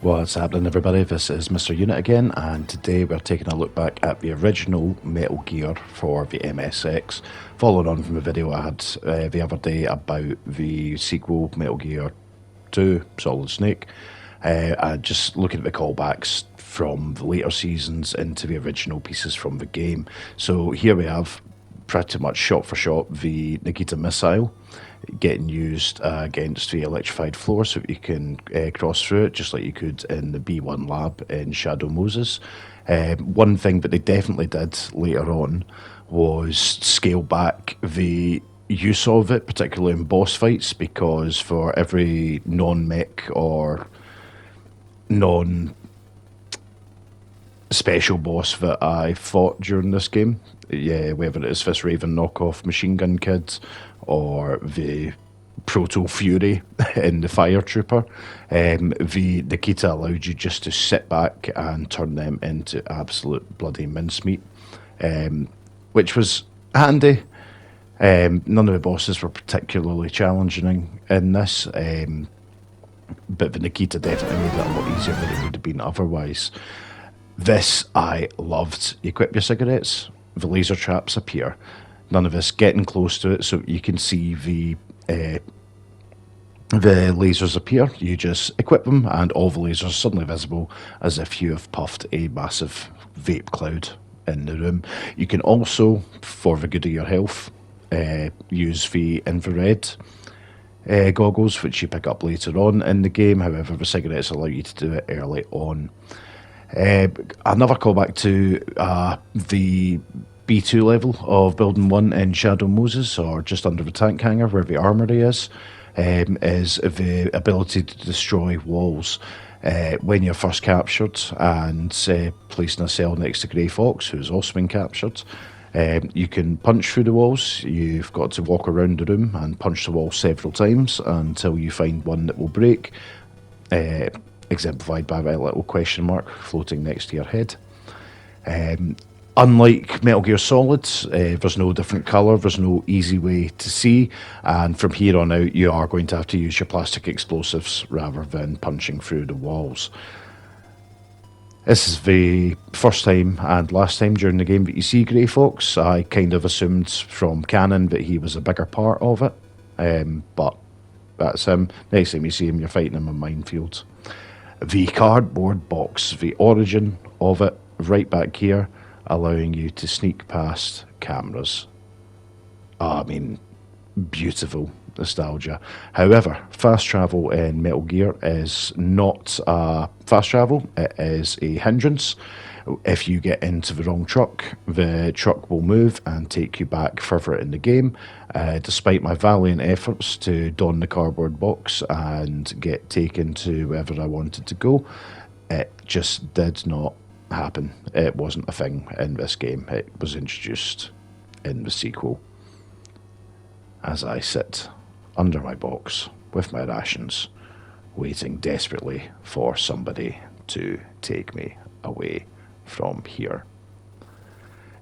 What's happening, everybody? This is Mr. Unit again, and today we're taking a look back at the original Metal Gear for the MSX, following on from a video I had the other day about the sequel, Metal Gear 2 Solid Snake, and just looking at the callbacks from the later seasons into the original pieces from the game. So here we have, pretty much shot for shot, the Nikita missile getting used against the electrified floor so that you can cross through it just like you could in the B1 lab in Shadow Moses. One thing that they definitely did later on was scale back the use of it, particularly in boss fights, because for every non-mech or non special boss that I fought during this game, yeah, whether it is this Raven knockoff Machine Gun Kid or the Proto Fury in the Fire Trooper, the Nikita allowed you just to sit back and turn them into absolute bloody mincemeat, which was handy. None of the bosses were particularly challenging in this, but the Nikita definitely made it a lot easier than it would have been otherwise. This I loved. You equip your cigarettes, the laser traps appear. None of us getting close to it so you can see the lasers appear. You just equip them and all the lasers are suddenly visible as if you have puffed a massive vape cloud in the room. You can also, for the good of your health, use the infrared goggles, which you pick up later on in the game. However, the cigarettes allow you to do it early on. Another callback to the B2 level of Building 1 in Shadow Moses, or just under the tank hangar where the armory is the ability to destroy walls. When you're first captured and placed in a cell next to Grey Fox, who's also been captured, you can punch through the walls. You've got to walk around the room and punch the wall several times until you find one that will break, exemplified by that little question mark floating next to your head. Unlike Metal Gear Solid, there's no different colour, there's no easy way to see, and from here on out you are going to have to use your plastic explosives rather than punching through the walls. This is the first time and last time during the game that you see Grey Fox. I kind of assumed from canon that he was a bigger part of it, but that's him. Next time you see him, you're fighting him in minefields. The cardboard box, the origin of it, right back here, allowing you to sneak past cameras. I mean, beautiful nostalgia. However, fast travel in Metal Gear is not fast travel, it is a hindrance. If you get into the wrong truck, the truck will move and take you back further in the game. Despite my valiant efforts to don the cardboard box and get taken to wherever I wanted to go, it just did not happen. It wasn't a thing in this game. It was introduced in the sequel. As I sit under my box with my rations, waiting desperately for somebody to take me away from here.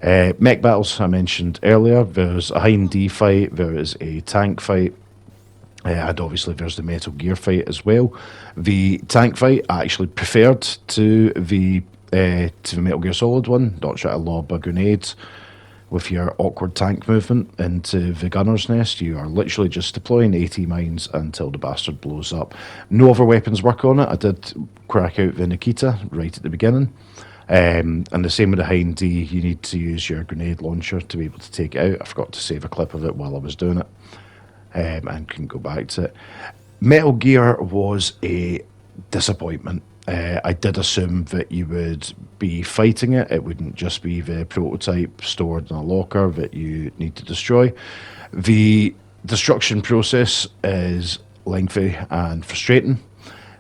Mech battles I mentioned earlier. There's a Hind D fight, there is a tank fight, and obviously there's the Metal Gear fight as well. The tank fight I actually preferred to the Metal Gear Solid one. Not try to lob a grenade with your awkward tank movement into the gunner's nest. You are literally just deploying AT mines until the bastard blows up. No other weapons work on it. I did crack out the Nikita right at the beginning. And the same with the Hind D, you need to use your grenade launcher to be able to take it out. I forgot to save a clip of it while I was doing it, and couldn't go back to it. Metal Gear was a disappointment. I did assume that you would be fighting it. It wouldn't just be the prototype stored in a locker that you need to destroy. The destruction process is lengthy and frustrating,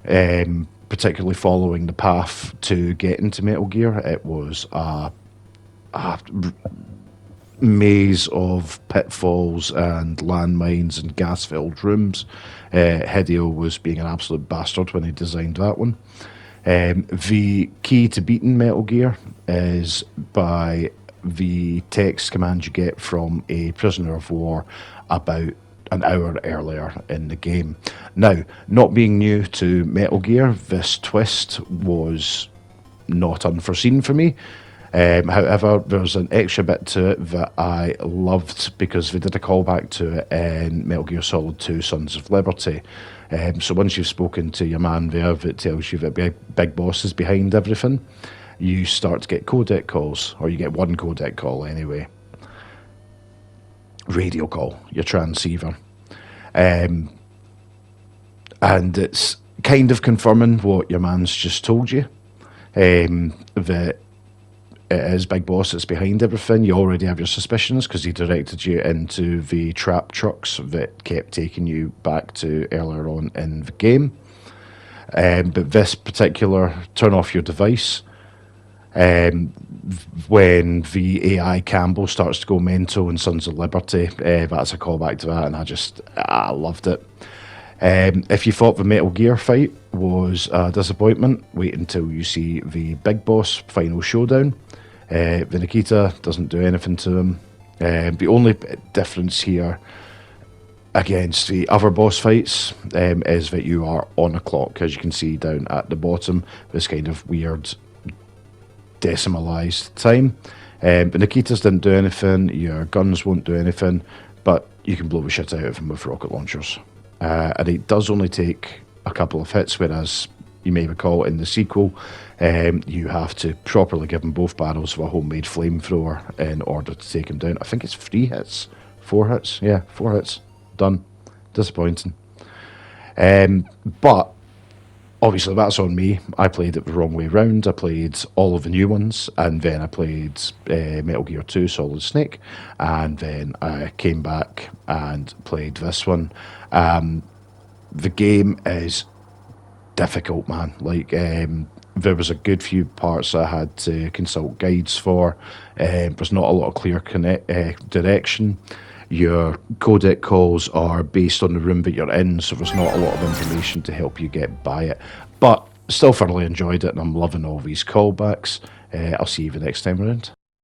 particularly following the path to get into Metal Gear. It was a maze of pitfalls and landmines and gas-filled rooms. Hideo was being an absolute bastard when he designed that one. The key to beating Metal Gear is by the text command you get from a prisoner of war about an hour earlier in the game. Now, not being new to Metal Gear, this twist was not unforeseen for me. However, there's an extra bit to it that I loved because they did a callback to it in Metal Gear Solid 2 Sons of Liberty. So once you've spoken to your man there that tells you that Big Boss is behind everything, you start to get codec calls, or you get one codec call anyway. Radio call, your transceiver. And it's kind of confirming what your man's just told you, that it is Big Boss that's behind everything. You already have your suspicions because he directed you into the trap trucks that kept taking you back to earlier on in the game. But this particular turn off your device, when the AI Campbell starts to go mental in Sons of Liberty, that's a callback to that, and I loved it. If you thought the Metal Gear fight was a disappointment, wait until you see the Big Boss final showdown. The Nikita doesn't do anything to him. The only difference here against the other boss fights is that you are on a clock, as you can see down at the bottom, this kind of weird decimalized time. But Nikitas didn't do anything, your guns won't do anything, but you can blow the shit out of them with rocket launchers. And it does only take a couple of hits, whereas you may recall in the sequel, you have to properly give them both barrels of a homemade flamethrower in order to take them down. I think it's 3 hits, 4 hits, yeah, 4 hits, done. Disappointing. But obviously that's on me. I played it the wrong way round. I played all of the new ones, and then I played Metal Gear 2 Solid Snake, and then I came back and played this one. The game is difficult, man. Like, there was a good few parts I had to consult guides for. There's not a lot of clear direction. Your codec calls are based on the room that you're in, so there's not a lot of information to help you get by it. But still thoroughly enjoyed it, and I'm loving all these callbacks. I'll see you the next time around.